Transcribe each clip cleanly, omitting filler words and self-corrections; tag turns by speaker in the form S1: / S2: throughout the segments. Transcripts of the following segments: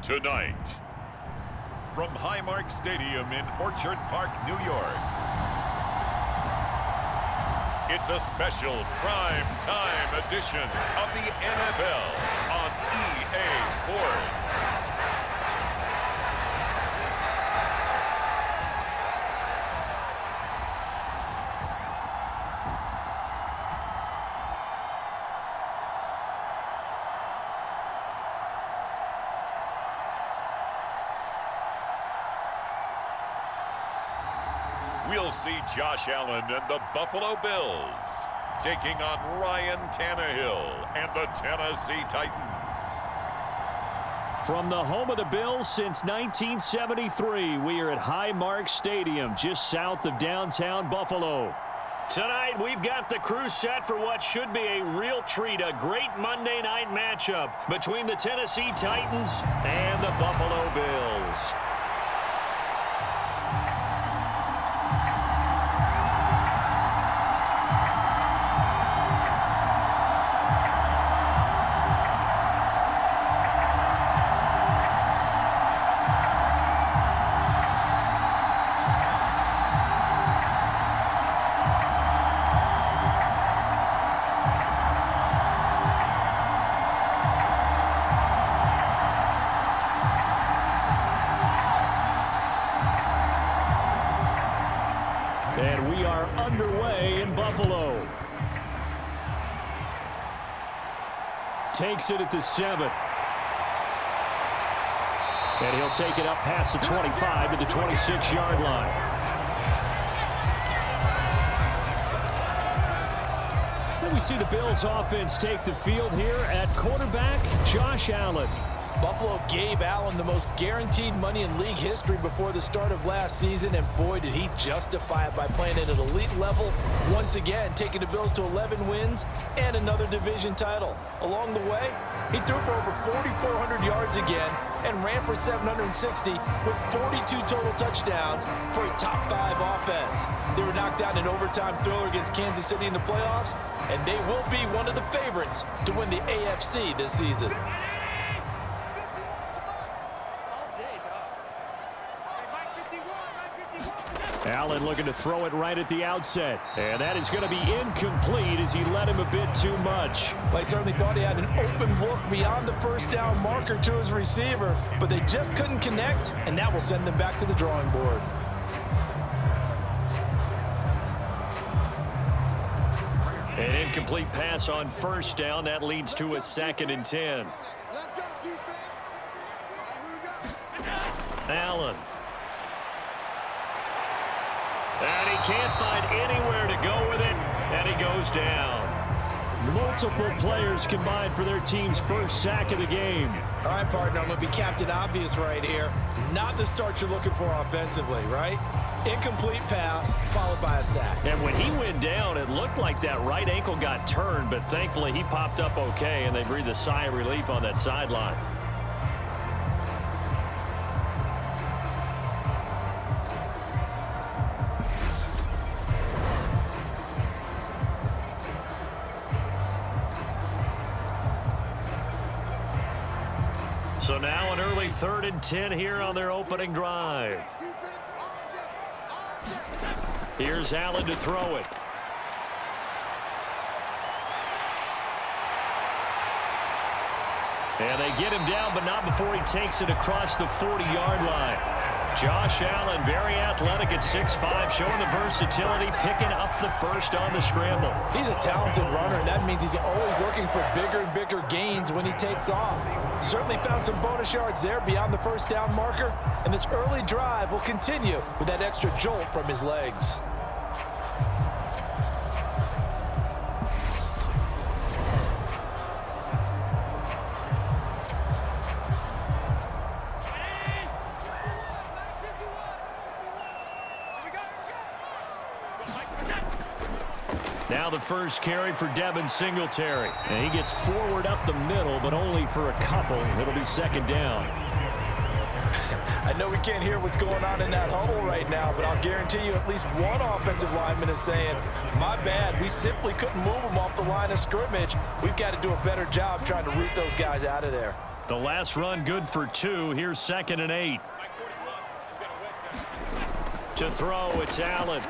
S1: Tonight, from Highmark Stadium in Orchard Park, New York, it's a special prime time edition of the NFL on EA Sports. We'll see Josh Allen and the Buffalo Bills taking on Ryan Tannehill and the Tennessee Titans.
S2: From the home of the Bills since 1973, we are at Highmark Stadium, just south of downtown Buffalo. Tonight, we've got the crew set for what should be a real treat, a great Monday night matchup between the Tennessee Titans and the Buffalo Bills. And we are underway in Buffalo. Takes it at the 7. And he'll take it up past the 25 to the 26-yard line. And we see the Bills offense take the field here at quarterback, Josh Allen.
S3: Buffalo gave Allen the most guaranteed money in league history before the start of last season, and boy, did he justify it by playing at an elite level, once again taking the Bills to 11 wins and another division title. Along the way, he threw for over 4,400 yards again and ran for 760 with 42 total touchdowns for a top-5 offense. They were knocked out in an overtime thriller against Kansas City in the playoffs, and they will be one of the favorites to win the AFC this season.
S2: Allen looking to throw it right at the outset. And that is going to be incomplete as he led him a bit too much.
S3: They certainly thought he had an open look beyond the first down marker to his receiver, but they just couldn't connect, and that will send them back to the drawing board.
S2: An incomplete pass on first down. That leads to a 2nd and 10. Allen. And he can't find anywhere to go with it, and he goes down. Multiple players combined for their team's first sack of the game.
S3: All right, partner, I'm going to be Captain Obvious right here. Not the start you're looking for offensively, right? Incomplete pass followed by a sack.
S2: And when he went down, it looked like that right ankle got turned, but thankfully he popped up okay, and they breathed a sigh of relief on that sideline. So now an early 3rd and 10 here on their opening drive. Here's Allen to throw it. And they get him down, but not before he takes it across the 40-yard line. Josh Allen, very athletic at 6'5", showing the versatility, picking up the first on the scramble.
S3: He's a talented runner, and that means he's always looking for bigger and bigger gains when he takes off. Certainly found some bonus yards there beyond the first down marker, and this early drive will continue with that extra jolt from his legs.
S2: Now the first carry for Devin Singletary. And he gets forward up the middle, but only for a couple. It'll be 2nd down.
S3: I know we can't hear what's going on in that huddle right now, but I'll guarantee you at least one offensive lineman is saying, my bad, we simply couldn't move them off the line of scrimmage. We've got to do a better job trying to root those guys out of there.
S2: The last run good for 2. Here's 2nd and 8. To throw, it's Allen.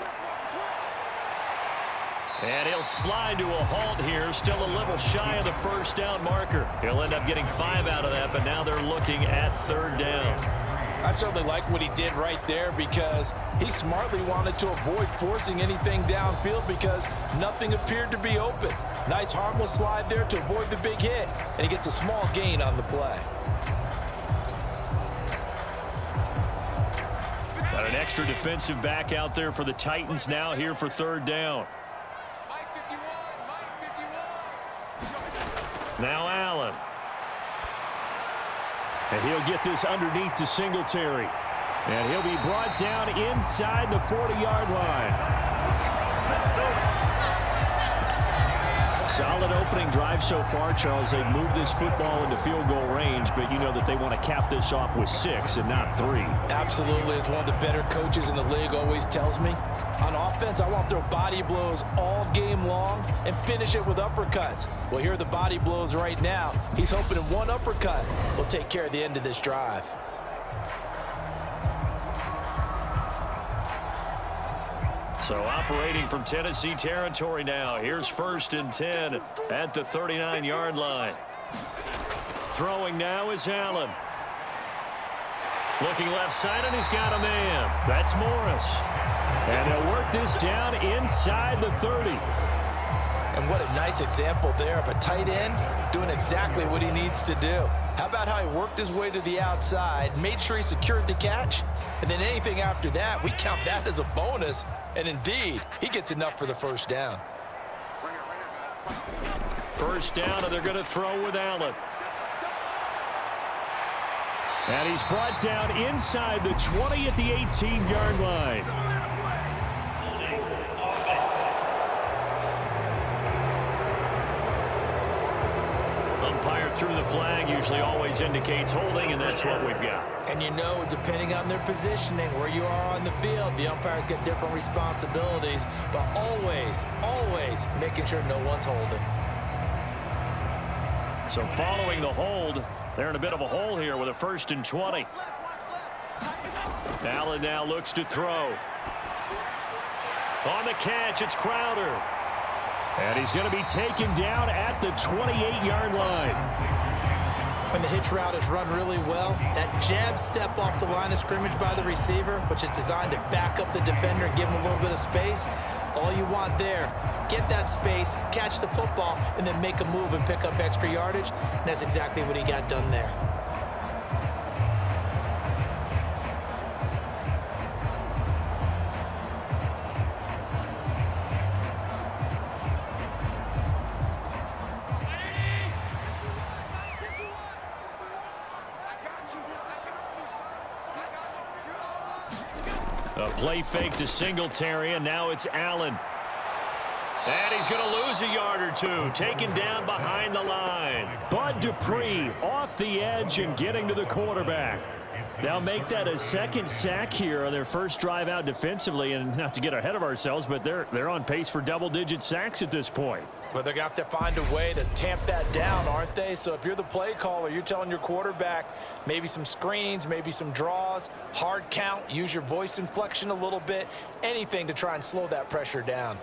S2: And he'll slide to a halt here. Still a little shy of the first down marker. He'll end up getting 5 out of that, but now they're looking at 3rd down.
S3: I certainly like what he did right there because he smartly wanted to avoid forcing anything downfield because nothing appeared to be open. Nice harmless slide there to avoid the big hit, and he gets a small gain on the play.
S2: Got an extra defensive back out there for the Titans now here for 3rd down. Now Allen. And he'll get this underneath to Singletary. And he'll be brought down inside the 40-yard line. Solid opening drive so far, Charles. They've moved this football into field goal range, but you know that they want to cap this off with 6 and not 3.
S3: Absolutely. As one of the better coaches in the league always tells me, on offense, I want to throw body blows all game long and finish it with uppercuts. Well, here are the body blows right now. He's hoping in one uppercut will take care of the end of this drive.
S2: So operating from Tennessee territory now. Here's 1st and 10 at the 39-yard line. Throwing now is Allen. Looking left side, and he's got a man. That's Morris. And they'll work this down inside the 30.
S3: And what a nice example there of a tight end doing exactly what he needs to do. How about how he worked his way to the outside, made sure he secured the catch, and then anything after that, we count that as a bonus. And indeed, he gets enough for the 1st down.
S2: 1st down, and they're going to throw with Allen. And he's brought down inside the 20 at the 18-yard line. Umpire threw the flag, usually always indicates holding, and that's what we've got.
S3: And you know, depending on their positioning, where you are on the field, the umpires get different responsibilities, but always, always making sure no one's holding.
S2: So following the hold, they're in a bit of a hole here with a 1st and 20. Allen now looks to throw. On the catch, it's Crowder. And he's going to be taken down at the 28-yard line.
S3: When the hitch route is run really well, that jab step off the line of scrimmage by the receiver, which is designed to back up the defender and give him a little bit of space, all you want there, get that space, catch the football, and then make a move and pick up extra yardage, and that's exactly what he got done there.
S2: A play fake to Singletary, and now it's Allen. And he's going to lose a yard or 2, taken down behind the line. Bud Dupree off the edge and getting to the quarterback. They'll make that a 2nd sack here on their first drive out defensively, and not to get ahead of ourselves, but they're on pace for double-digit sacks at this point.
S3: But they're going to have to find a way to tamp that down, aren't they? So if you're the play caller, you're telling your quarterback maybe some screens, maybe some draws, hard count, use your voice inflection a little bit, anything to try and slow that pressure down.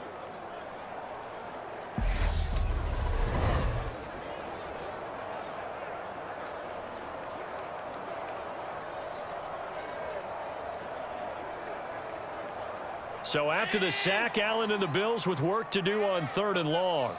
S2: So after the sack, Allen and the Bills with work to do on 3rd and long.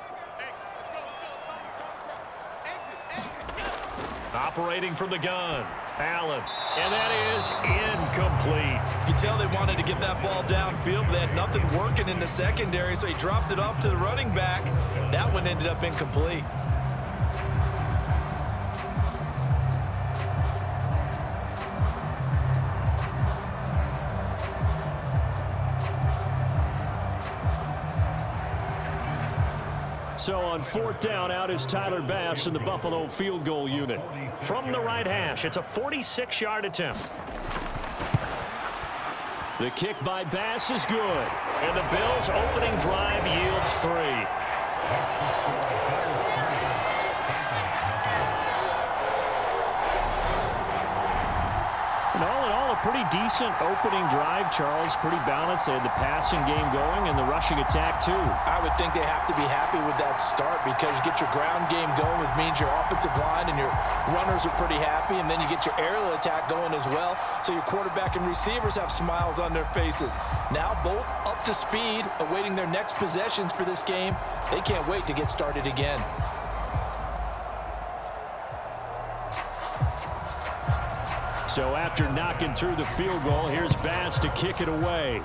S2: Operating from the gun, Allen, and that is incomplete.
S3: You can tell they wanted to get that ball downfield, but they had nothing working in the secondary, so he dropped it off to the running back. That one ended up incomplete.
S2: So on 4th down, out is Tyler Bass in the Buffalo field goal unit. From the right hash, it's a 46-yard attempt. The kick by Bass is good. And the Bills' opening drive yields 3. Well, a pretty decent opening drive, Charles. Pretty balanced. They had the passing game going and the rushing attack, too.
S3: I would think they have to be happy with that start because you get your ground game going, which means your offensive line and your runners are pretty happy, and then you get your aerial attack going as well, so your quarterback and receivers have smiles on their faces. Now both up to speed, awaiting their next possessions for this game. They can't wait to get started again.
S2: So after knocking through the field goal, here's Bass to kick it away.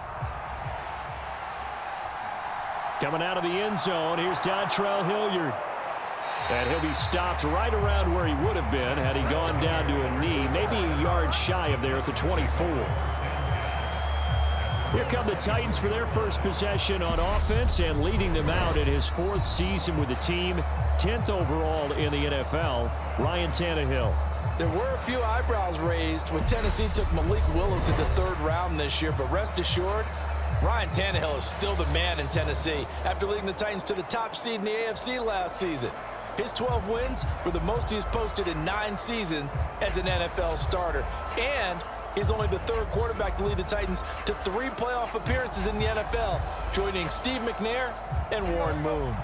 S2: Coming out of the end zone, here's Dontrell Hilliard. And he'll be stopped right around where he would have been had he gone down to a knee, maybe a yard shy of there at the 24. Here come the Titans for their first possession on offense, and leading them out in his 4th season with the team, 10th overall in the NFL, Ryan Tannehill.
S3: There were a few eyebrows raised when Tennessee took Malik Willis in the 3rd round this year, but rest assured, Ryan Tannehill is still the man in Tennessee after leading the Titans to the top seed in the AFC last season. His 12 wins were the most he's posted in 9 seasons as an NFL starter, and he's only the 3rd quarterback to lead the Titans to 3 playoff appearances in the NFL, joining Steve McNair and Warren Moon.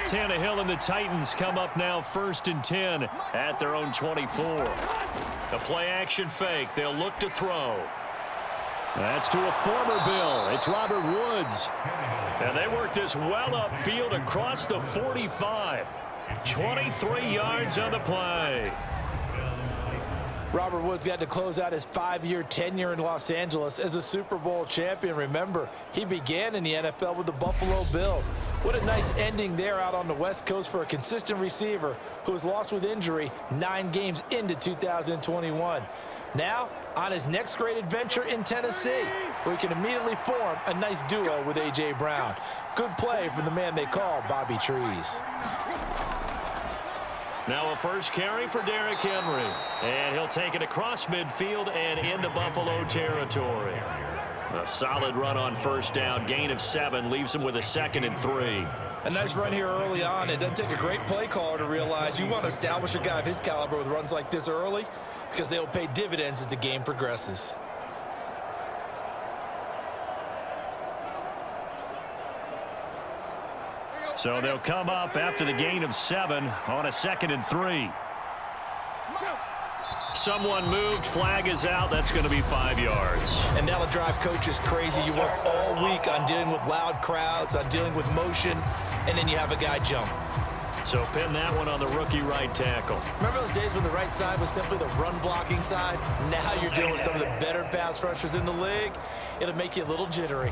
S2: Tannehill and the Titans come up now 1st and 10 at their own 24. The play-action fake. They'll look to throw. That's to a former Bill. It's Robert Woods. And they work this well upfield across the 45. 23 yards on the play.
S3: Robert Woods got to close out his 5-year tenure in Los Angeles as a Super Bowl champion. Remember, he began in the NFL with the Buffalo Bills. What a nice ending there out on the West Coast for a consistent receiver who was lost with injury 9 games into 2021. Now, on his next great adventure in Tennessee, where he can immediately form a nice duo with A.J. Brown. Good play from the man they call Bobby Trees.
S2: Now a first carry for Derrick Henry. And he'll take it across midfield and into Buffalo territory. A solid run on first down. Gain of 7 leaves him with a 2nd and 3.
S4: A nice run here early on. It doesn't take a great play caller to realize you want to establish a guy of his caliber with runs like this early because they'll pay dividends as the game progresses.
S2: So they'll come up after the gain of 7 on a 2nd and 3. Someone moved. Flag is out. That's going to be 5 yards.
S4: And that'll drive coaches crazy. You work all week on dealing with loud crowds, on dealing with motion, and then you have a guy jump.
S2: So pin that one on the rookie right tackle.
S4: Remember those days when the right side was simply the run-blocking side? Now you're dealing with some of the better pass rushers in the league. It'll make you a little jittery.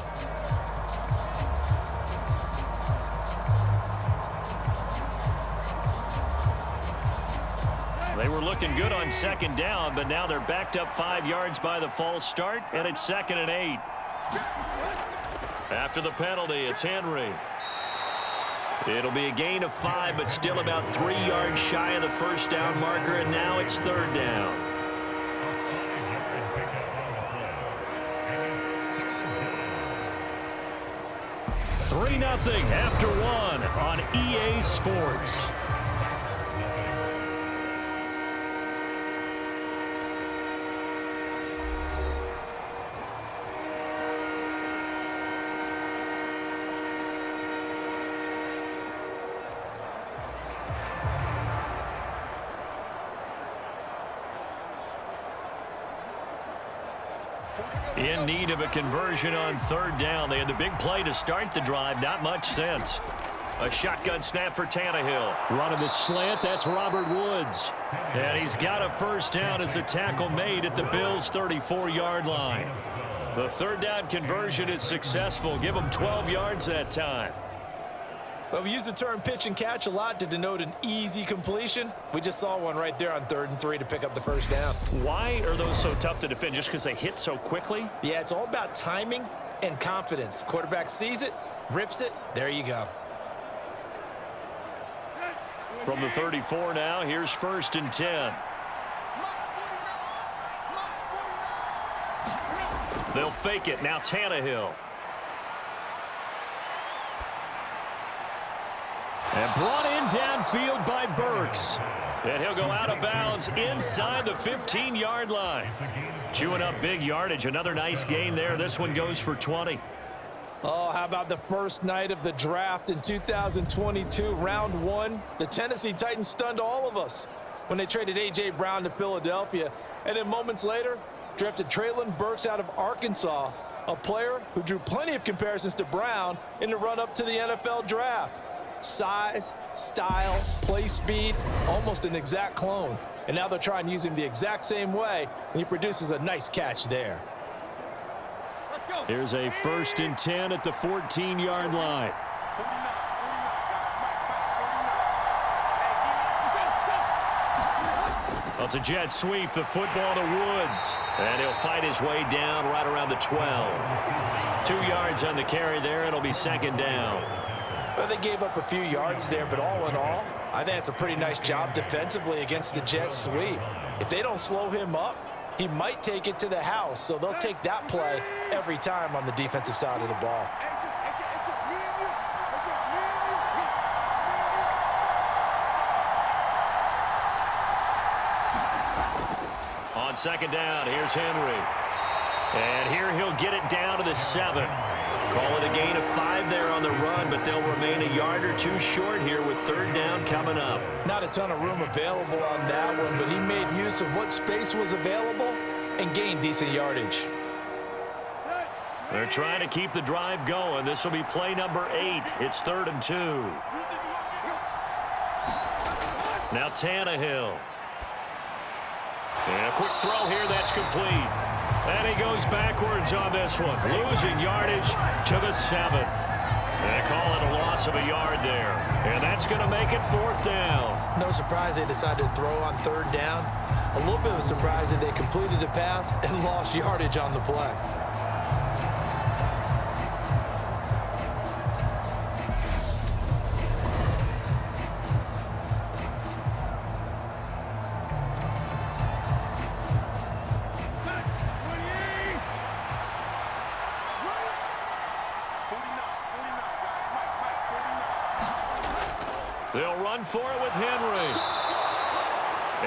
S2: They were looking good on 2nd down, but now they're backed up 5 yards by the false start, and it's 2nd and 8. After the penalty, it's Henry. It'll be a gain of 5, but still about 3 yards shy of the first down marker, and now it's 3rd down. Three 3-0 after 1 on EA Sports. In need of a conversion on 3rd down. They had the big play to start the drive. Not much sense. A shotgun snap for Tannehill. Running the slant. That's Robert Woods. And he's got a first down as the tackle made at the Bills' 34-yard line. The 3rd down conversion is successful. Give them 12 yards that time.
S4: Well, we use the term pitch and catch a lot to denote an easy completion. We just saw one right there on 3rd and 3 to pick up the first down.
S2: Why are those so tough to defend? Just because they hit so quickly?
S4: Yeah, it's all about timing and confidence. Quarterback sees it, rips it, there you go.
S2: From the 34 now, here's 1st and 10. They'll fake it. Now Tannehill. And brought in downfield by Burks. And he'll go out of bounds inside the 15-yard line. Chewing up big yardage. Another nice gain there. This one goes for 20.
S3: Oh, how about the first night of the draft in 2022, round 1? The Tennessee Titans stunned all of us when they traded A.J. Brown to Philadelphia. And then moments later, drafted Treylon Burks out of Arkansas, a player who drew plenty of comparisons to Brown in the run-up to the NFL draft. Size, style, play speed, almost an exact clone. And now they're trying to use him the exact same way, and he produces a nice catch there.
S2: Here's a 1st and 10 at the 14-yard line. Well, it's a jet sweep, the football to Woods. And he'll fight his way down right around the 12. 2 yards on the carry there. It'll be 2nd down.
S3: Well, they gave up a few yards there, but all in all, I think it's a pretty nice job defensively against the jet sweep. If they don't slow him up, he might take it to the house, so they'll take that play every time on the defensive side of the ball.
S2: On 2nd down, here's Henry. And here he'll get it down to the 7. Call it a gain of 5 there on the run, but they'll remain a yard or 2 short here with 3rd down coming up.
S3: Not a ton of room available on that one, but he made use of what space was available and gained decent yardage.
S2: They're trying to keep the drive going. This will be play number 8. It's 3rd and 2. Now Tannehill. And a quick throw here, that's complete. And he goes backwards on this one, losing yardage to the 7. They call it a loss of a yard there. And that's going to make it 4th down.
S3: No surprise they decided to throw on 3rd down. A little bit of a surprise that they completed a pass and lost yardage on the play.
S2: They'll run for it with Henry.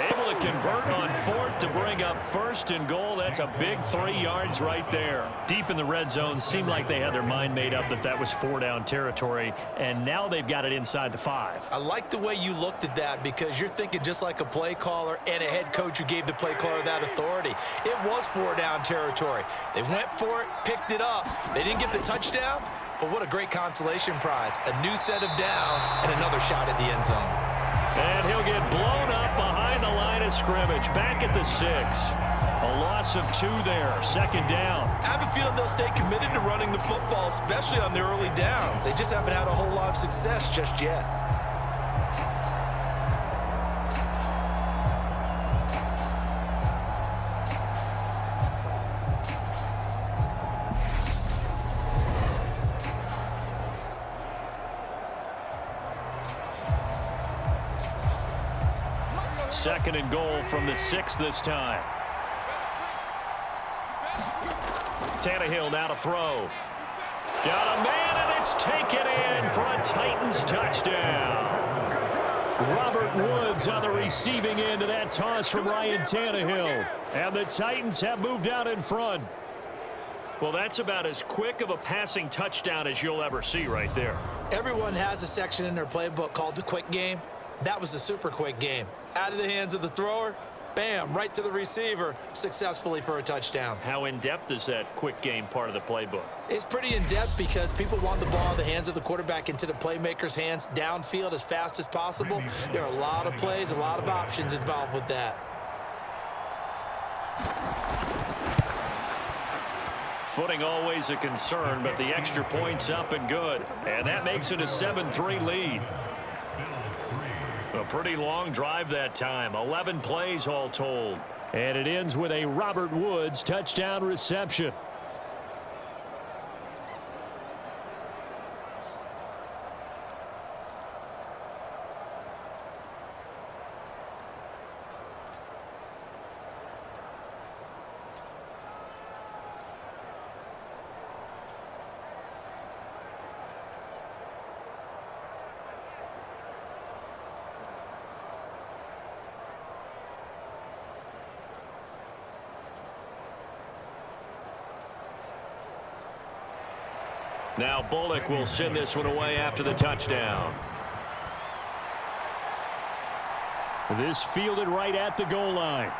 S2: Able to convert on 4th to bring up 1st and goal. That's a big 3 yards right there. Deep in the red zone, seemed like they had their mind made up that was 4-down territory, and now they've got it inside the 5.
S3: I like the way you looked at that because you're thinking just like a play caller and a head coach who gave the play caller that authority. It was 4-down territory. They went for it, picked it up. They didn't get the touchdown, but what a great consolation prize. A new set of downs and another shot at the end zone.
S2: And he'll get blown up behind the line of scrimmage. Back at the 6. A loss of 2 there. 2nd down.
S3: I have a feeling they'll stay committed to running the football, especially on their early downs. They just haven't had a whole lot of success just yet.
S2: Second and goal from the 6 this time. Tannehill now to throw. Got a man, and it's taken in for a Titans touchdown. Robert Woods on the receiving end of that toss from Ryan Tannehill. And the Titans have moved out in front. Well, that's about as quick of a passing touchdown as you'll ever see right there.
S3: Everyone has a section in their playbook called the quick game. That was a super quick game. Out of the hands of the thrower, bam, right to the receiver, successfully for a touchdown.
S2: How in-depth is that quick game part of the playbook?
S3: It's pretty in-depth because people want the ball in the hands of the quarterback into the playmaker's hands downfield as fast as possible. There are a lot of plays, a lot of options involved with that.
S2: Footing always a concern, but the extra point's up and good. And that makes it a 7-3 lead. A pretty long drive that time. 11 plays all told. And it ends with a Robert Woods touchdown reception. Now Bullock will send this one away after the touchdown. This fielded right at the goal line.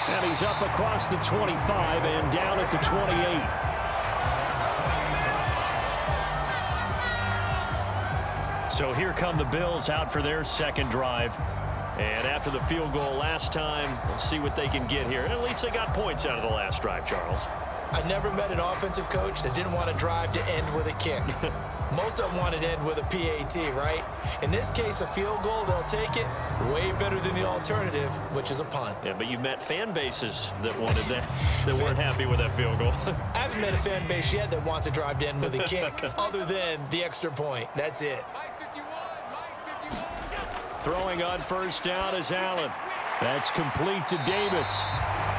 S2: And he's up across the 25 and down at the 28. So here come the Bills out for their second drive. And after the field goal last time, we'll see what they can get here. And at least they got points out of the last drive, Charles.
S4: I never met an offensive coach that didn't want to drive to end with a kick. Most of them wanted to end with a PAT, right? In this case, a field goal, they'll take it. Way better than the alternative, which is a punt.
S2: Yeah, but you've met fan bases that wanted that, that weren't happy with that field goal.
S4: I haven't met a fan base yet that wants to drive to end with a kick, other than the extra point. That's it.
S2: Throwing on first down is Allen. That's complete to Davis.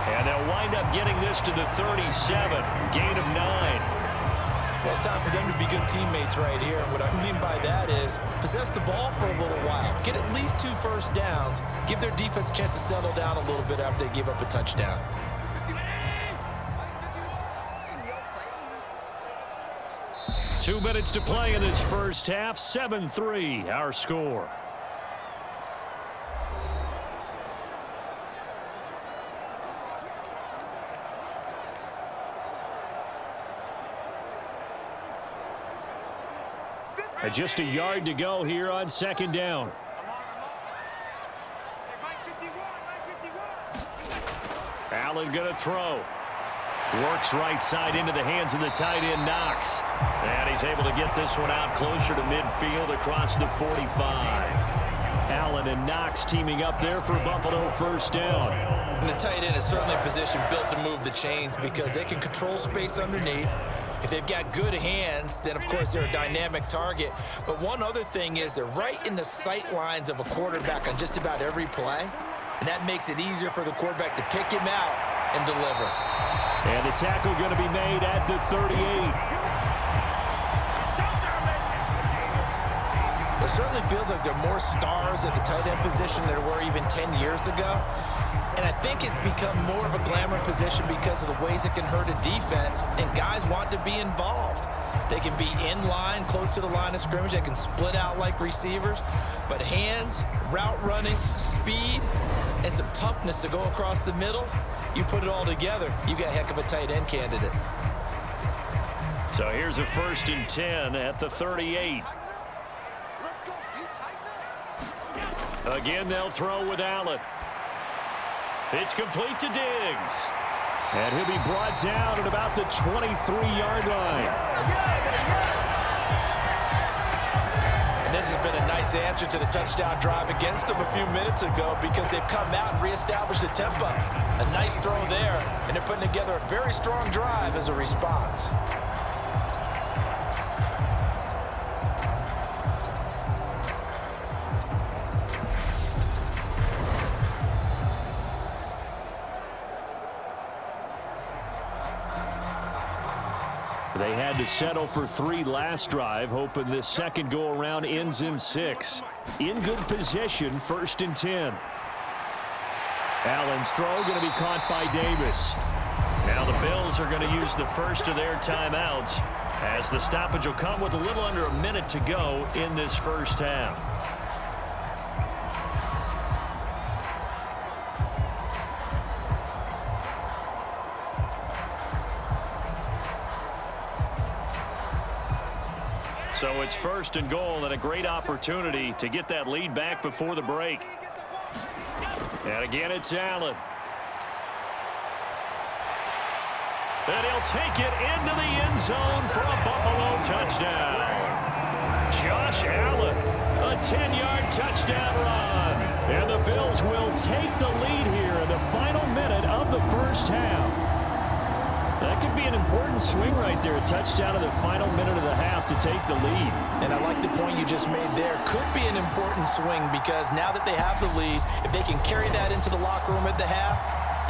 S2: And they'll wind up getting this to the 37. Gain of 9.
S4: Well, it's time for them to be good teammates right here. And what I mean by that is possess the ball for a little while. Get at least 2 first downs. Give their defense a chance to settle down a little bit after they give up a touchdown.
S2: Two minutes to play in this first half. 7-3 our score. Just a yard to go here on second down. Allen going to throw. Works right side into the hands of the tight end, Knox. And he's able to get this one out closer to midfield across the 45. Allen and Knox teaming up there for Buffalo first down.
S4: And the tight end is certainly a position built to move the chains because they can control space underneath. If they've got good hands, then, of course, they're a dynamic target. But one other thing is they're right in the sight lines of a quarterback on just about every play, and that makes it easier for the quarterback to pick him out and deliver.
S2: And the tackle going to be made at the 38.
S4: It certainly feels like there are more stars at the tight end position than there were even 10 years ago. And I think it's become more of a glamour position because of the ways it can hurt a defense, and guys want to be involved. They can be in line, close to the line of scrimmage. They can split out like receivers. But hands, route running, speed, and some toughness to go across the middle, you put it all together, you got a heck of a tight end candidate.
S2: So here's a 1st and 10 at the 38. Again, they'll throw with Allen. It's complete to Diggs. And he'll be brought down at about the 23-yard line.
S3: And this has been a nice answer to the touchdown drive against them a few minutes ago because they've come out and reestablished the tempo. A nice throw there, and they're putting together a very strong drive as a response.
S2: They had to settle for 3 last drive, hoping this second go-around ends in 6. In good position, 1st and 10. Allen's throw going to be caught by Davis. Now the Bills are going to use the first of their timeouts as the stoppage will come with a little under a minute to go in this first half. So it's 1st and goal and a great opportunity to get that lead back before the break. And again, it's Allen. And he'll take it into the end zone for a Buffalo touchdown. Josh Allen, a 10-yard touchdown run. And the Bills will take the lead here in the final minute of the first half. That could be an important swing right there. A touchdown in the final minute of the half to take the lead.
S3: And I like the point you just made there. Could be an important swing because now that they have the lead, if they can carry that into the locker room at the half,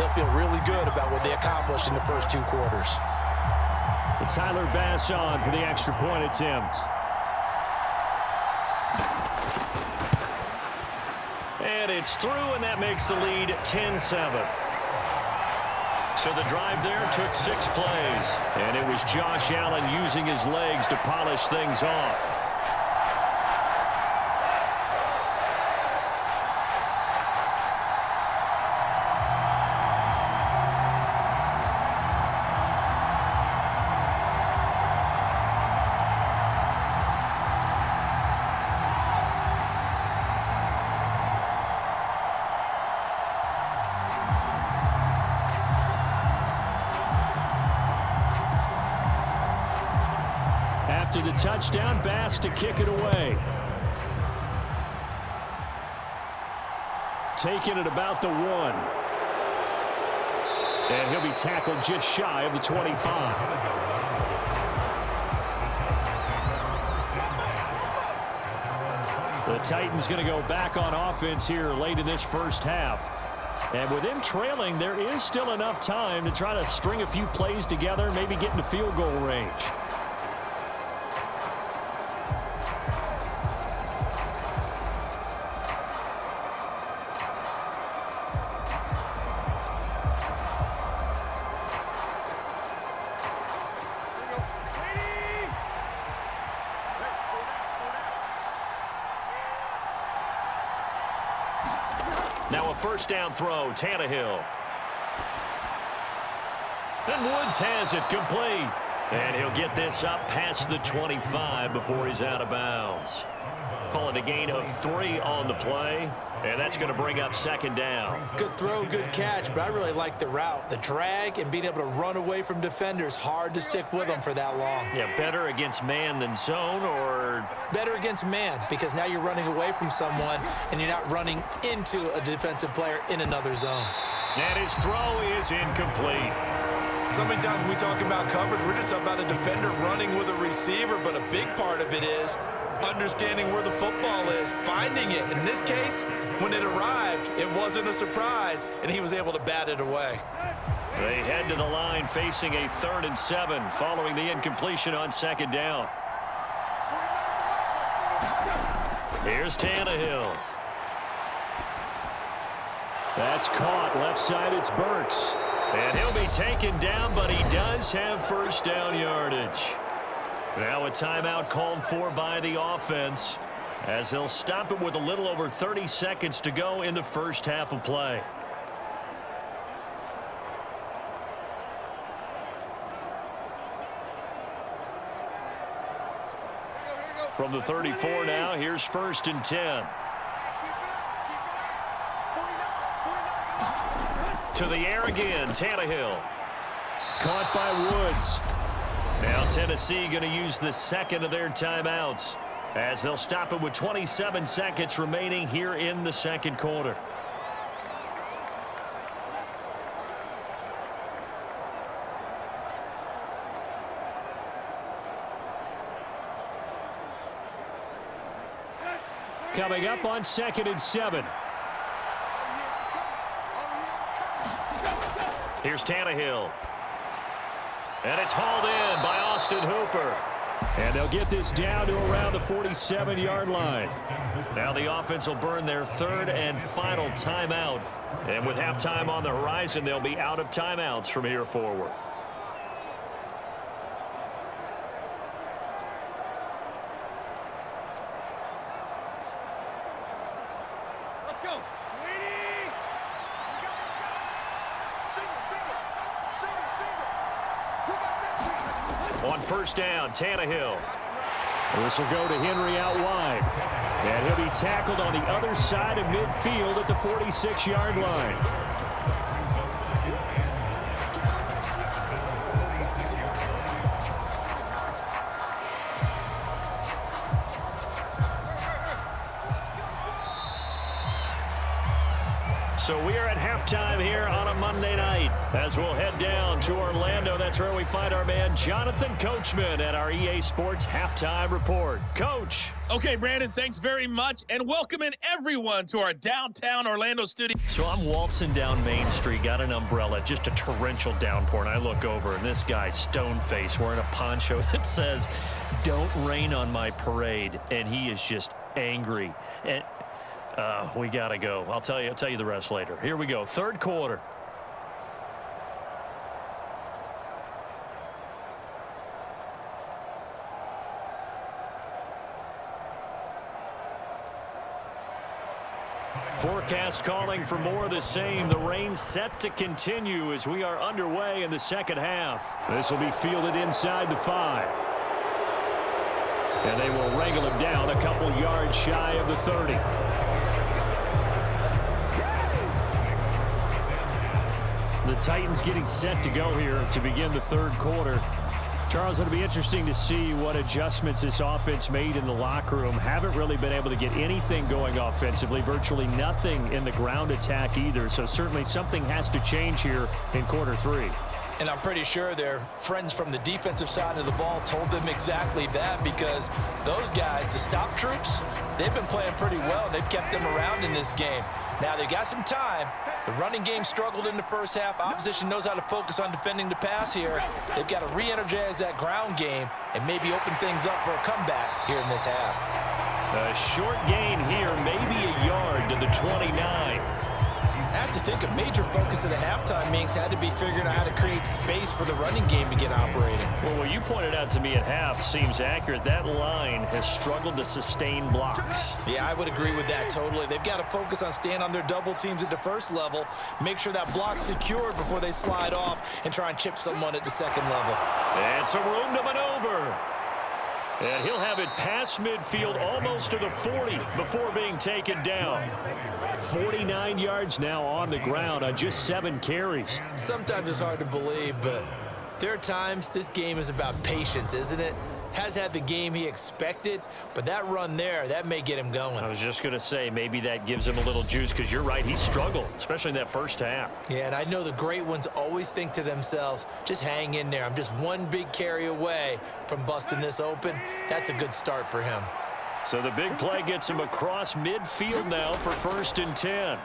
S3: they'll feel really good about what they accomplished in the first 2 quarters.
S2: Tyler Bass on for the extra point attempt. And it's through, and that makes the lead 10-7. So the drive there took 6 plays, and it was Josh Allen using his legs to polish things off. After the touchdown, Bass to kick it away. Taking it about the 1. And he'll be tackled just shy of the 25. The Titans going to go back on offense here late in this first half. And with them trailing, there is still enough time to try to string a few plays together, maybe get into field goal range. Now a first down throw, Tannehill. And Woods has it complete. And he'll get this up past the 25 before he's out of bounds. Call it a gain of 3 on the play. And that's going to bring up second down.
S3: Good throw, good catch, but I really like the route. The drag and being able to run away from defenders. Hard to stick with them for that long.
S2: Yeah, better against man than zone, or?
S3: Better against man, because now you're running away from someone and you're not running into a defensive player in another zone.
S2: And his throw is incomplete.
S3: So many times when we talk about coverage, we're just about a defender running with a receiver, but a big part of it is understanding where the football is, finding it. In this case, when it arrived, it wasn't a surprise, and he was able to bat it away.
S2: They head to the line facing a 3rd and 7 following the incompletion on second down. Here's Tannehill. That's caught. Left side, it's Burks. And he'll be taken down, but he does have first down yardage. Now a timeout called for by the offense as they'll stop it with a little over 30 seconds to go in the first half of play. From the 34 now, here's 1st and 10. To the air again, Tannehill. Caught by Woods. Now Tennessee going to use the second of their timeouts as they'll stop it with 27 seconds remaining here in the second quarter. Coming up on 2nd and 7. Here's Tannehill. And it's hauled in by Austin Hooper. And they'll get this down to around the 47-yard line. Now the offense will burn their 3rd and final timeout. And with halftime on the horizon, they'll be out of timeouts from here forward. On first down, Tannehill. This will go to Henry out wide. And he'll be tackled on the other side of midfield at the 46-yard line. So we are at halftime here on a Monday night as we'll head down to Orlando. That's where we find our man Jonathan Coachman at our EA Sports Halftime Report. Coach.
S5: Okay, Brandon, thanks very much, and welcoming everyone to our downtown Orlando studio.
S2: So I'm waltzing down Main Street, got an umbrella, just a torrential downpour, and I look over, and this guy, stone-faced, wearing a poncho that says, "Don't rain on my parade," and he is just angry. And we got to go. I'll tell you the rest later. Here we go. Third quarter. Forecast calling for more of the same. The rain set to continue as we are underway in the second half. This will be fielded inside the 5. And they will wrangle him down a couple yards shy of the 30. The Titans getting set to go here to begin the third quarter. Charles, it'll be interesting to see what adjustments this offense made in the locker room. Haven't really been able to get anything going offensively, virtually nothing in the ground attack either. So certainly something has to change here in quarter 3.
S3: And I'm pretty sure their friends from the defensive side of the ball told them exactly that, because those guys, the stop troops, they've been playing pretty well, and they've kept them around in this game. Now, they got some time. The running game struggled in the first half. Opposition knows how to focus on defending the pass here. They've got to re-energize that ground game and maybe open things up for a comeback here in this half.
S2: A short gain here, maybe a yard to the 29.
S4: I have to think a major focus of the halftime meetings had to be figuring out how to create space for the running game to get operating.
S2: Well, what you pointed out to me at half seems accurate. That line has struggled to sustain blocks.
S4: Yeah, I would agree with that totally. They've got to focus on staying on their double teams at the first level, make sure that block's secured before they slide off and try and chip someone at the second level.
S2: And some room to maneuver. And he'll have it past midfield almost to the 40 before being taken down. 49 yards now on the ground on just 7 carries.
S4: Sometimes it's hard to believe, but there are times this game is about patience, isn't it? Has had the game he expected, but that run there, that may get him going.
S2: I was just going to say, maybe that gives him a little juice, because you're right, he struggled, especially in that first half.
S4: Yeah, and I know the great ones always think to themselves, just hang in there. I'm just one big carry away from busting this open. That's a good start for him.
S2: So the big play gets him across midfield now for 1st and 10.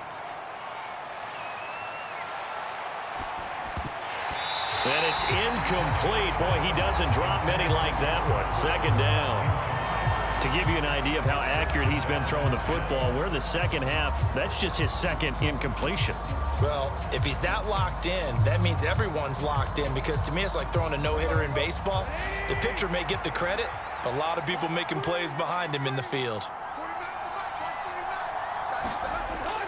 S2: And it's incomplete. Boy, he doesn't drop many like that one. 2nd down. To give you an idea of how accurate he's been throwing the football, we're in the second half. That's just his 2nd incompletion.
S4: Well, if he's that locked in, that means everyone's locked in, because to me it's like throwing a no-hitter in baseball. The pitcher may get the credit, but a lot of people making plays behind him in the field.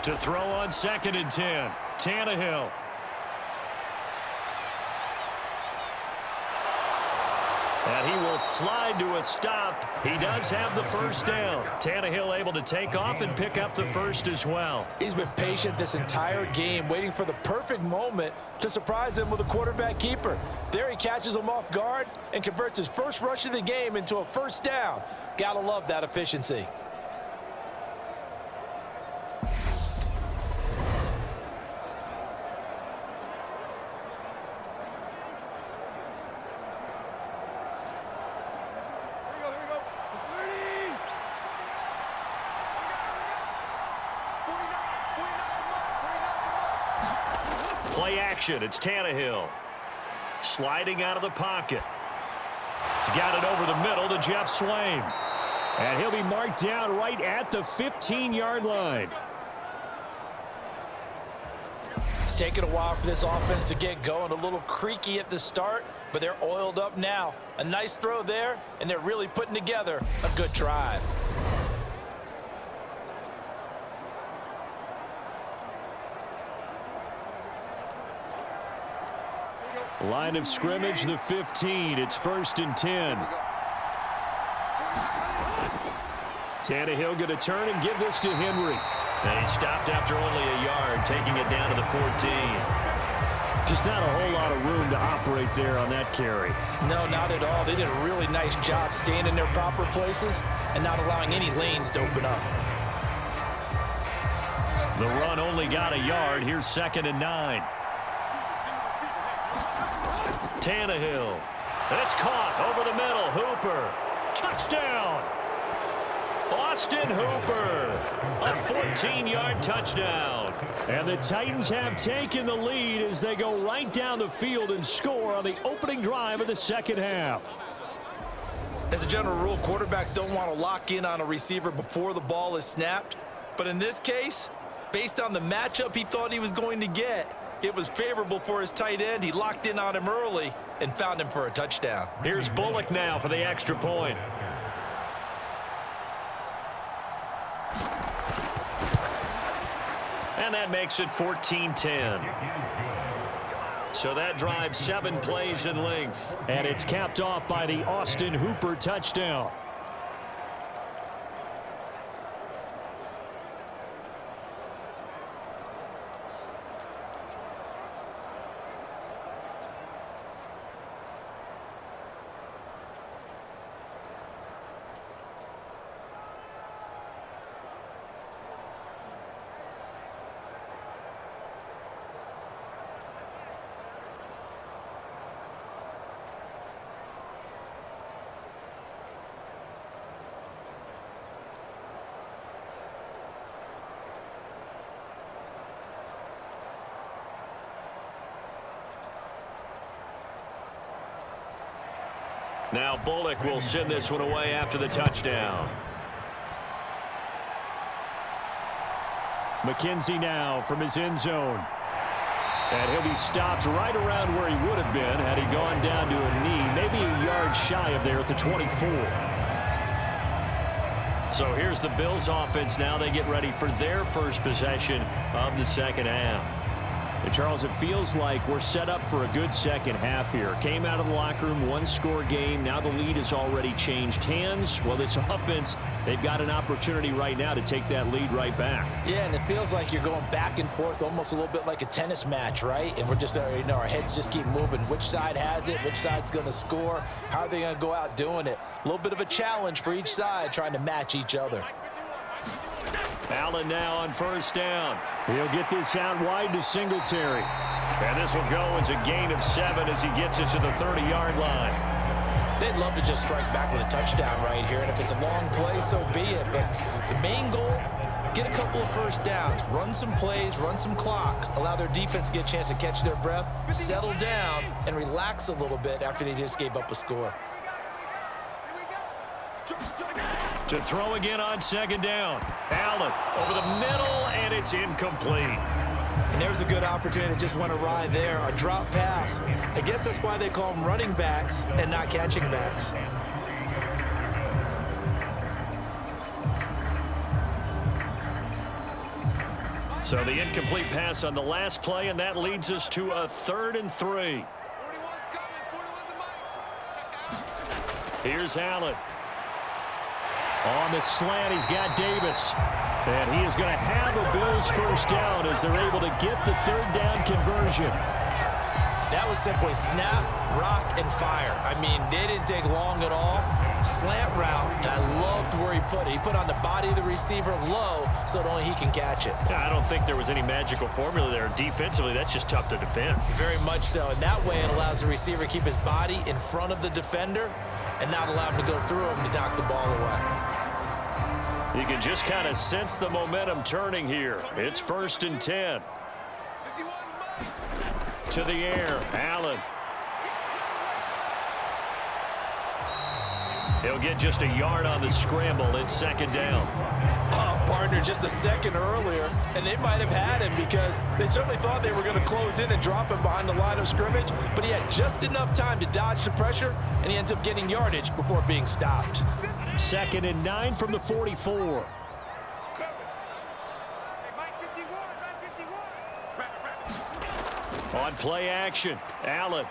S2: To throw on 2nd and 10, Tannehill. And he will slide to a stop. He does have the 1st down. Tannehill able to take off and pick up the 1st as well.
S3: He's been patient this entire game, waiting for the perfect moment to surprise him with a quarterback keeper. There he catches him off guard and converts his first rush of the game into a 1st down. Gotta love that efficiency.
S2: Play action. It's Tannehill. Sliding out of the pocket. He's got it over the middle to Jeff Swain. And he'll be marked down right at the 15-yard line.
S3: It's taken a while for this offense to get going. A little creaky at the start, but they're oiled up now. A nice throw there, and they're really putting together a good drive.
S2: Line of scrimmage, the 15. It's 1st and 10. Tannehill going to turn and give this to Henry. And he stopped after only a yard, taking it down to the 14. Just not a whole lot of room to operate there on that carry.
S3: No, not at all. They did a really nice job staying in their proper places and not allowing any lanes to open up.
S2: The run only got a yard. Here's 2nd and 9. Tannehill. It's caught over the middle. Hooper. Touchdown. Austin Hooper. A 14-yard touchdown. And the Titans have taken the lead as they go right down the field and score on the opening drive of the second half.
S4: As a general rule, quarterbacks don't want to lock in on a receiver before the ball is snapped. But in this case, based on the matchup he thought he was going to get, it was favorable for his tight end. He locked in on him early and found him for a touchdown.
S2: Here's Bullock now for the extra point. And that makes it 14-10. So that drives 7 plays in length. And it's capped off by the Austin Hooper touchdown. Now Bullock will send this one away after the touchdown. McKenzie now from his end zone. And he'll be stopped right around where he would have been had he gone down to a knee, maybe a yard shy of there at the 24. So here's the Bills offense now. They get ready for their first possession of the second half. And Charles, it feels like we're set up for a good second half here. Came out of the locker room, one-score game. Now the lead has already changed hands. Well, this offense, they've got an opportunity right now to take that lead right back.
S3: Yeah, and it feels like you're going back and forth almost a little bit like a tennis match, right? And we're just, our heads just keep moving. Which side has it? Which side's going to score? How are they going to go out doing it? A little bit of a challenge for each side trying to match each other.
S2: Allen now on first down. He'll get this out wide to Singletary. And this will go as a gain of 7 as he gets it to the 30-yard line.
S3: They'd love to just strike back with a touchdown right here, and if it's a long play, so be it. But the main goal, get a couple of first downs, run some plays, run some clock, allow their defense to get a chance to catch their breath, settle down, and relax a little bit after they just gave up a score.
S2: To throw again on second down. Allen over the middle, and it's incomplete.
S3: And there's a good opportunity to just went awry there, a drop pass. I guess that's why they call them running backs and not catching backs.
S2: So the incomplete pass on the last play, and that leads us to a 3rd and 3. Here's Allen. On the slant, he's got Davis. And he is going to have a Bills first down as they're able to get the 3rd down conversion.
S3: That was simply snap, rock, and fire. I mean, they didn't take long at all. Slant route, and I loved where he put it. He put on the body of the receiver low so that only he can catch it.
S2: Yeah, I don't think there was any magical formula there. Defensively, that's just tough to defend.
S3: Very much so. And that way it allows the receiver to keep his body in front of the defender and not allow him to go through him to knock the ball away.
S2: You can just kind of sense the momentum turning here. It's 1st and 10. To the air, Allen. He'll get just a yard on the scramble. It's 2nd down.
S3: Oh, partner, just a second earlier, and they might have had him because they certainly thought they were going to close in and drop him behind the line of scrimmage, but he had just enough time to dodge the pressure, and he ends up getting yardage before being stopped.
S2: 2nd and 9 from the 44. On play action, Allen.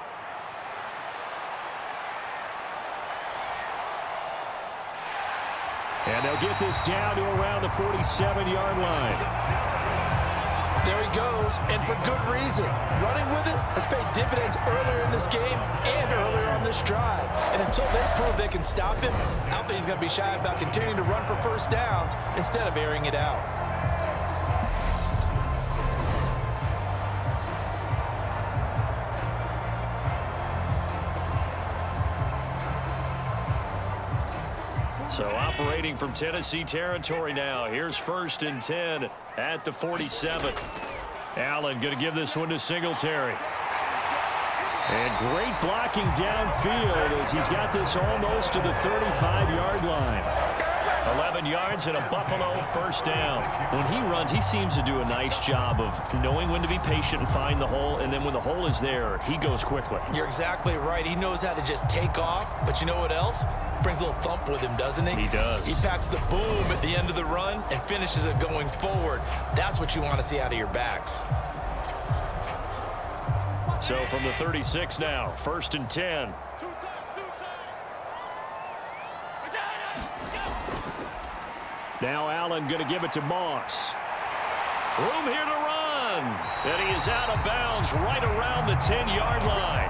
S2: And they'll get this down to around the 47-yard line.
S3: There he goes, and for good reason. Running with it has paid dividends earlier in this game and earlier on this drive. And until they prove they can stop him, I don't think he's going to be shy about continuing to run for first downs instead of airing it out.
S2: So operating from Tennessee territory now. Here's 1st and 10 at the 47. Allen going to give this one to Singletary. And great blocking downfield as he's got this almost to the 35-yard line. 11 yards and a Buffalo first down. When he runs, he seems to do a nice job of knowing when to be patient and find the hole, and then when the hole is there, he goes quickly.
S4: You're exactly right. He knows how to just take off, but you know what else? Brings a little thump with him, doesn't he?
S2: He does.
S4: He packs the boom at the end of the run and finishes it going forward. That's what you want to see out of your backs.
S2: So from the 36 now, 1st and 10. Now Allen going to give it to Moss. Room here to run. And he is out of bounds right around the 10-yard line.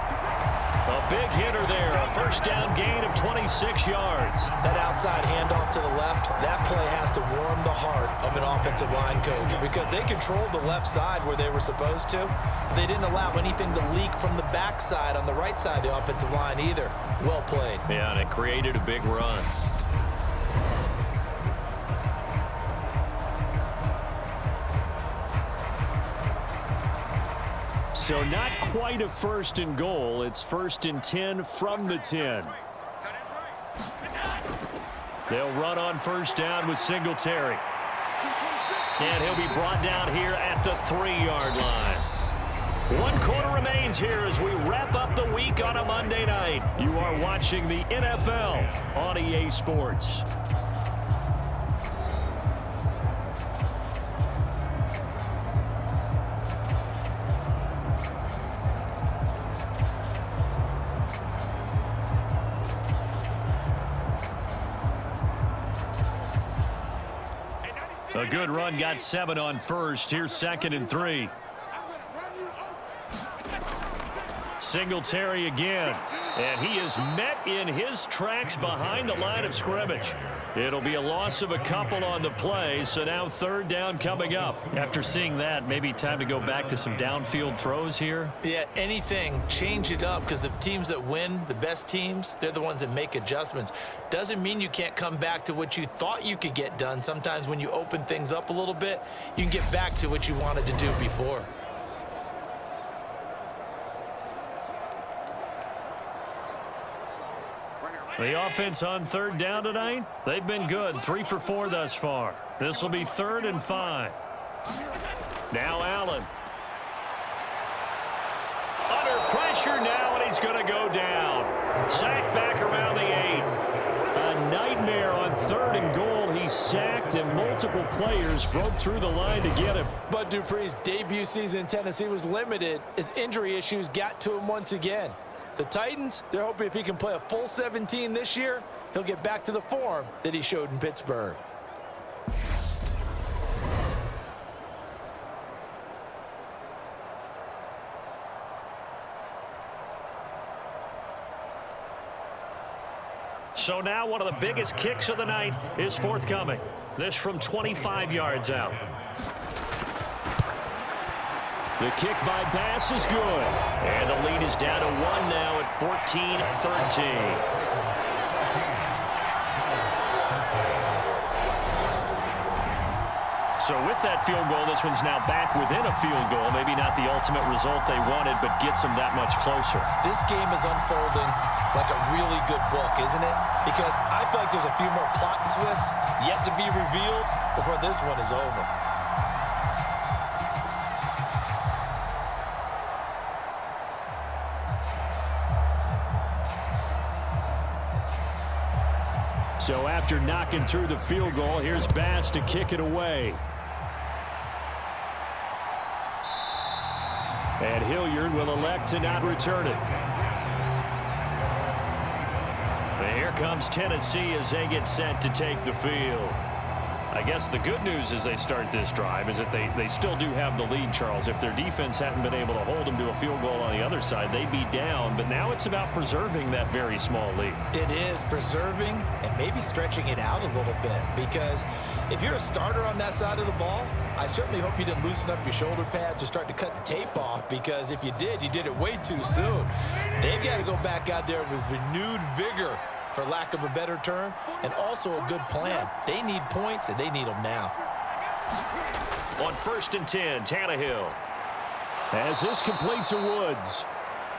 S2: A big hitter there. A first down gain of 26 yards.
S4: That outside handoff to the left, that play has to warm the heart of an offensive line coach because they controlled the left side where they were supposed to. They didn't allow anything to leak from the backside on the right side of the offensive line either. Well played.
S2: Yeah, and it created a big run. So not quite a 1st and goal. It's 1st and 10 from the 10. They'll run on 1st down with Singletary. And he'll be brought down here at the 3-yard line. 1 quarter remains here as we wrap up the week on a Monday night. You are watching the NFL on EA Sports. A good run, got 7 on 1st. Here's 2nd and 3. Singletary again. And he is met in his tracks behind the line of scrimmage. It'll be a loss of a couple on the play, so now 3rd down coming up. After seeing that, maybe time to go back to some downfield throws here.
S4: Yeah, anything, change it up because the teams that win, the best teams, they're the ones that make adjustments. Doesn't mean you can't come back to what you thought you could get done. Sometimes when you open things up a little bit, you can get back to what you wanted to do before.
S2: The offense on 3rd down tonight, they've been good. 3 for 4 thus far. This will be 3rd and 5. Now Allen. Under pressure now, and he's going to go down. Sacked back around the 8. A nightmare on 3rd and goal. He's sacked, and multiple players broke through the line to get him.
S3: Bud Dupree's debut season in Tennessee was limited as injury issues got to him once again. The Titans, they're hoping if he can play a full 17 this year, he'll get back to the form that he showed in Pittsburgh.
S2: So now one of the biggest kicks of the night is forthcoming. This from 25 yards out. The kick by Bass is good. And the lead is down to 1 now at 14-13. So with that field goal, this one's now back within a field goal. Maybe not the ultimate result they wanted, but gets them that much closer.
S4: This game is unfolding like a really good book, isn't it? Because I feel like there's a few more plot twists yet to be revealed before this one is over.
S2: So after knocking through the field goal, here's Bass to kick it away. And Hilliard will elect to not return it. And here comes Tennessee as they get set to take the field. I guess the good news as they start this drive is that they still do have the lead, Charles. If their defense hadn't been able to hold them to a field goal on the other side, they'd be down. But now it's about preserving that very small lead.
S4: It is preserving and maybe stretching it out a little bit, because if you're a starter on that side of the ball, I certainly hope you didn't loosen up your shoulder pads or start to cut the tape off, because if you did it way too soon. They've got to go back out there with renewed vigor, for lack of a better term, and also a good plan. They need points, and they need them now.
S2: On 1st and 10, Tannehill. As this complete to Woods.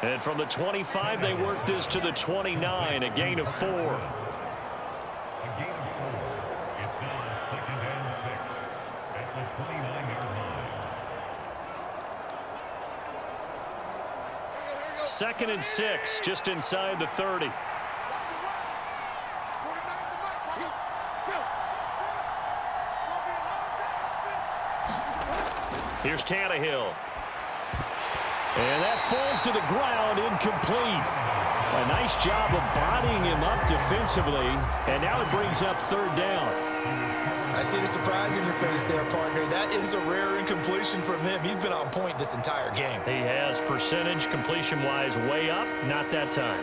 S2: And from the 25, they work this to the 29, a gain of 4. 2nd and 6, just inside the 30. Here's Tannehill. And that falls to the ground, incomplete. A nice job of bodying him up defensively, and now it brings up 3rd down.
S4: I see the surprise in your face there, partner. That is a rare incompletion from him. He's been on point this entire game.
S2: He has percentage completion-wise way up, not that time.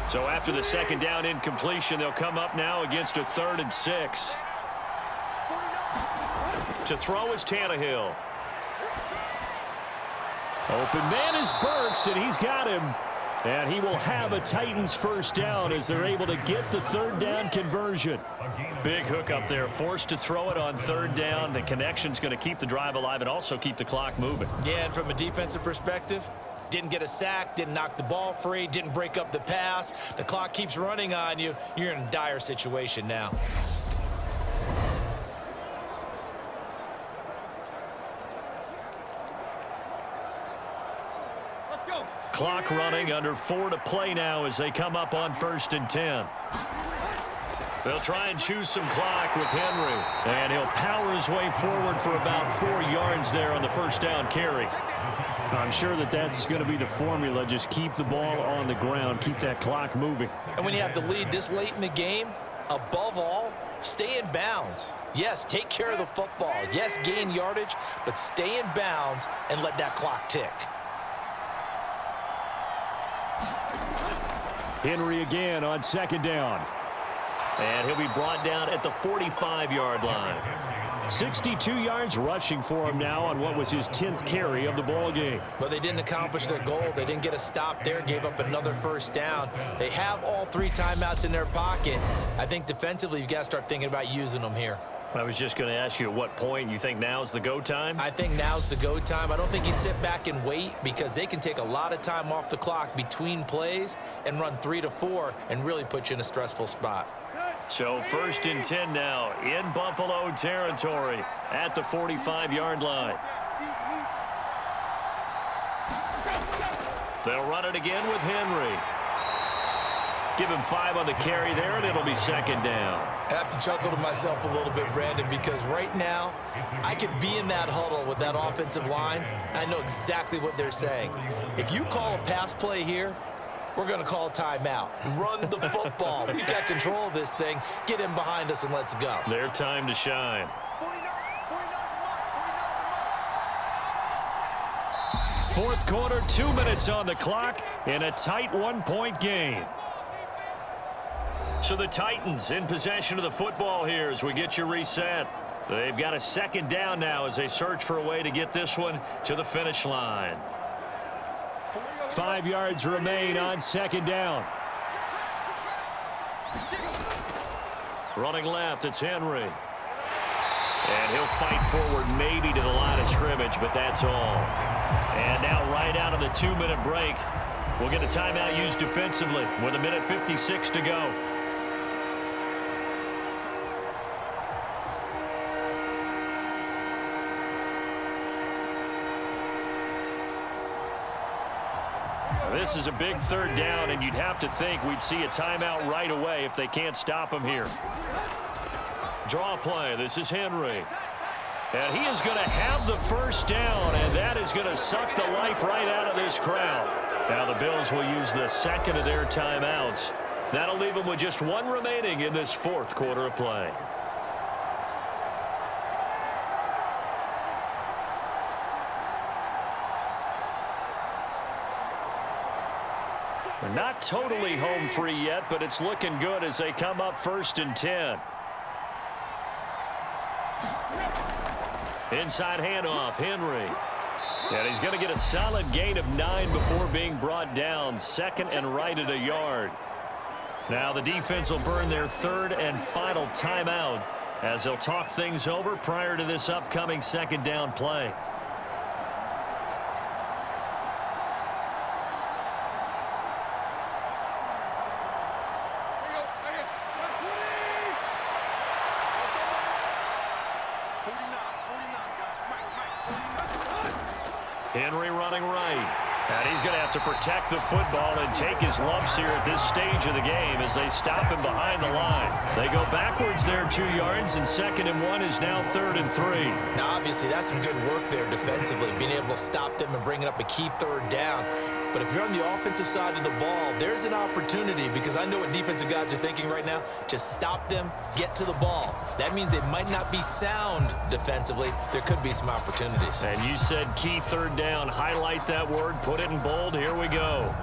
S2: So after the 2nd down incompletion, they'll come up now against a 3rd and 6. To throw is Tannehill. Open man is Burks, and he's got him. And he will have a Titans 1st down as they're able to get the 3rd down conversion. Big hook up there, forced to throw it on 3rd down. The connection's going to keep the drive alive and also keep the clock moving.
S4: Yeah, and from a defensive perspective, didn't get a sack, didn't knock the ball free, didn't break up the pass. The clock keeps running on you. You're in a dire situation now.
S2: Clock running, under 4 to play now as they come up on 1st and 10. They'll try and choose some clock with Henry. And he'll power his way forward for about 4 yards there on the 1st down carry. I'm sure that that's going to be the formula. Just keep the ball on the ground, keep that clock moving.
S4: And when you have the lead this late in the game, above all, stay in bounds. Yes, take care of the football. Yes, gain yardage, but stay in bounds and let that clock tick.
S2: Henry again on 2nd down. And he'll be brought down at the 45-yard line. 62 yards rushing for him now on what was his 10th carry of the ball game.
S4: But they didn't accomplish their goal. They didn't get a stop there, gave up another 1st down. They have all 3 timeouts in their pocket. I think defensively you've got to start thinking about using them here.
S2: I was just going to ask you at what point you think now's the go time?
S4: I think now's the go time. I don't think you sit back and wait because they can take a lot of time off the clock between plays and run 3 to 4 and really put you in a stressful spot.
S2: So 1st and 10 now in Buffalo territory at the 45-yard line. They'll run it again with Henry. Give him 5 on the carry there, and it'll be 2nd down.
S4: I have to chuckle to myself a little bit, Brandon, because right now I could be in that huddle with that offensive line. I know exactly what they're saying. If you call a pass play here, we're going to call a timeout. Run the football. We've got control of this thing. Get in behind us and let's go.
S2: Their time to shine. Fourth quarter, 2 minutes on the clock in a tight 1-point game. So the Titans in possession of the football here as we get you reset. They've got a 2nd down now as they search for a way to get this one to the finish line. 5 yards remain on 2nd down. Running left, it's Henry. And he'll fight forward maybe to the line of scrimmage, but that's all. And now right out of the 2-minute break, we'll get a timeout used defensively with 1:56 to go. This is a big 3rd down, and you'd have to think we'd see a timeout right away if they can't stop him here. Draw play. This is Henry. And he is going to have the 1st down, and that is going to suck the life right out of this crowd. Now the Bills will use the 2nd of their timeouts. That'll leave them with just 1 remaining in this 4th quarter of play. They're not totally home free yet, but it's looking good as they come up 1st and 10. Inside handoff, Henry. And he's going to get a solid gain of 9 before being brought down. 2nd and right at a yard. Now the defense will burn their 3rd and final timeout as they'll talk things over prior to this upcoming 2nd down play. Henry running right. And he's going to have to protect the football and take his lumps here at this stage of the game as they stop him behind the line. They go backwards there 2 yards, and 2nd and 1 is now 3rd and 3.
S4: Now, obviously, that's some good work there defensively, being able to stop them and bringing up a key 3rd down. But if you're on the offensive side of the ball, there's an opportunity, because I know what defensive guys are thinking right now. Just stop them, get to the ball. That means they might not be sound defensively. There could be some opportunities.
S2: And you said key 3rd down. Highlight that word. Put it in bold. Here we go.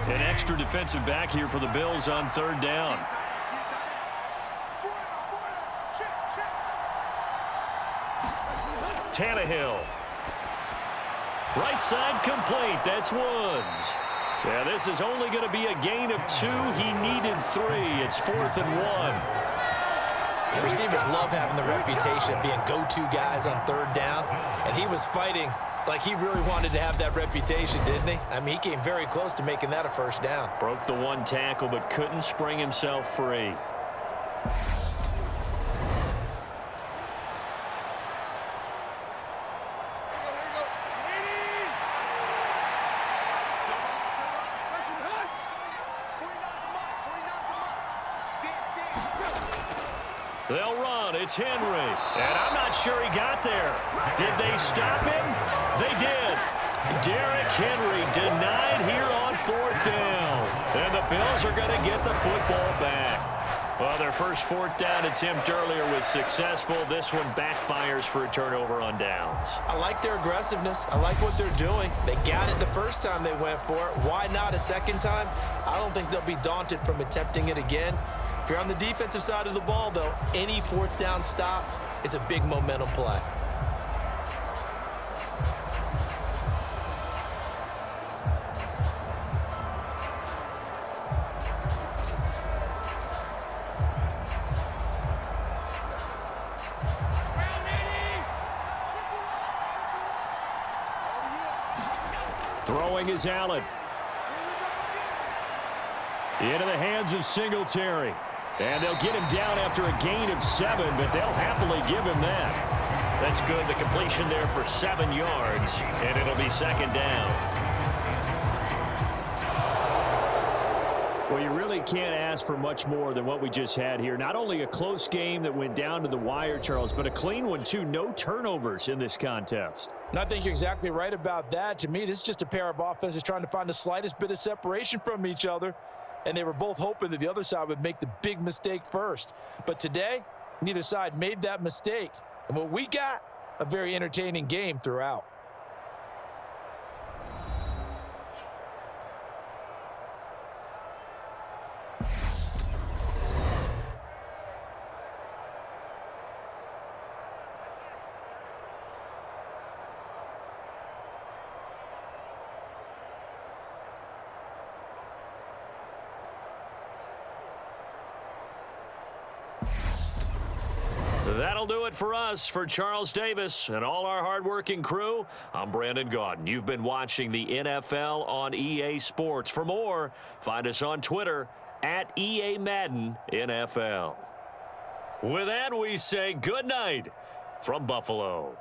S2: An extra defensive back here for the Bills on 3rd down. Tannehill. Right side complete. That's Woods. Yeah, this is only going to be a gain of 2. He needed 3. It's 4th and 1.
S4: Receivers love having the reputation of being go-to guys on 3rd down, and he was fighting like he really wanted to have that reputation, didn't he? I mean, he came very close to making that a 1st down.
S2: Broke the 1 tackle, but couldn't spring himself free. They'll run. It's Henry. And I'm not sure he got there. Did they stop him? They did. Derrick Henry denied here on 4th down. And the Bills are going to get the football back. Well, their first 4th down attempt earlier was successful. This one backfires for a turnover on downs.
S4: I like their aggressiveness. I like what they're doing. They got it the first time they went for it. Why not a second time? I don't think they'll be daunted from attempting it again. If you're on the defensive side of the ball, though, any 4th down stop is a big momentum play.
S2: Throwing is Allen. Into the hands of Singletary. And they'll get him down after a gain of 7, but they'll happily give him that. That's good. The completion there for 7 yards, and it'll be 2nd down. Well, you really can't ask for much more than what we just had here. Not only a close game that went down to the wire, Charles, but a clean one, too. No turnovers in this contest.
S3: And I think you're exactly right about that. To me, this is just a pair of offenses trying to find the slightest bit of separation from each other. And they were both hoping that the other side would make the big mistake first. But today, neither side made that mistake. And what we got, a very entertaining game throughout.
S2: That'll do it for us. For Charles Davis and all our hardworking crew, I'm Brandon Gaudin. You've been watching the NFL on EA Sports. For more, find us on Twitter at EA Madden NFL. With that, we say good night from Buffalo.